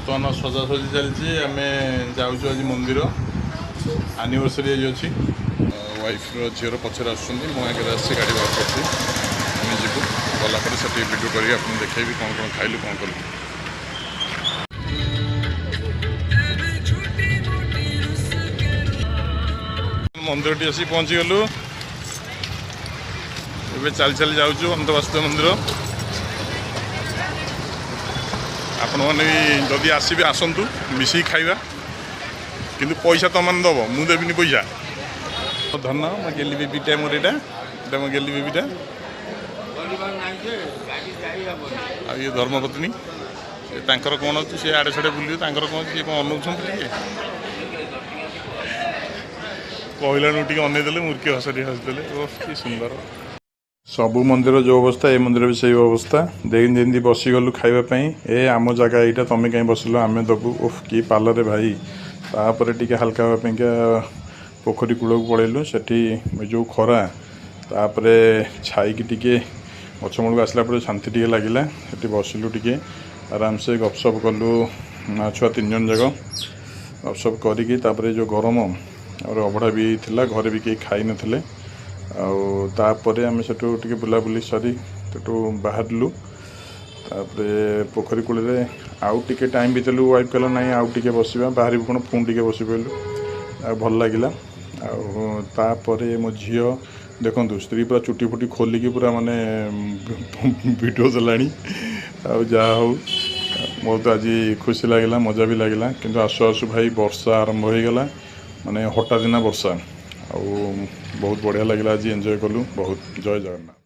बर्तमान सजासजी चलती आम जाऊँ आज मंदिर एनिवर्सरी आज अच्छी वाइफ झीर पचर आसुँच मो आगे आसी गाड़ी बाहर करती आम जीव गलापर से भिडियो कर देखी कौन कौन खाइलु कौन कलु मंदिर टी आसी पहुँची गलु ए चल चल जाऊँ अनंत वासुदेव मंदिर आपण मैंने जदि आसबे आसतु मिसिक खाइबा किंतु पैसा तुम मैंने दब मु देविनी पैसा धन मो गेली बेबीटा मोर यहाँ मो गेली बेबीटा आ ये धर्मपत्नी तांकर कौन अच्छी सी आड़े साड़े बुले तांकर कौन सी कौन अनौछे कहलानु टे अनईदे मूर्खी हसरी हसदे कि सुंदर सबू मंदिर जो अवस्था ए मंदिर भी सही अवस्था देखिन जमी बसीगलु खावाई ए आम जगह यहाँ तुम कहीं बसिल आम दबू उफ कि पालरे भाई तापर टी हाल्का हाँपाइका पोखरी कूल को पलैलु से जो खरा तापर छाई टी गचमूल को आसला शांति टे लगे से बसिलु टे आराम से गपसप कलु छुआ 3 जन जाक गपसप करी जो गरम और अभड़ा भी थिला घरे भी कहीं खाई नथिले आउे आम से बुलाबुली सरी से बाहरलु पोखरी कूल आउ टे टाइम बीतलु वाइफ कहला ना आउ टे बसवा बाहर भी कौन पुणी टे बस पड़ू भल लगे तापर मो झी देखु स्त्री पूरा चुटी फुटी खोलिकी पूरा माने भिडियो चलाणी आ बहुत आज खुशी लगे मजा भी लगे किंतु आसु आसु भाई वर्षा आरंभ हो गला माने हठात दिना वर्षा बहुत बढ़िया लगे आज एंजॉय कलु बहुत जय जगन्नाथ।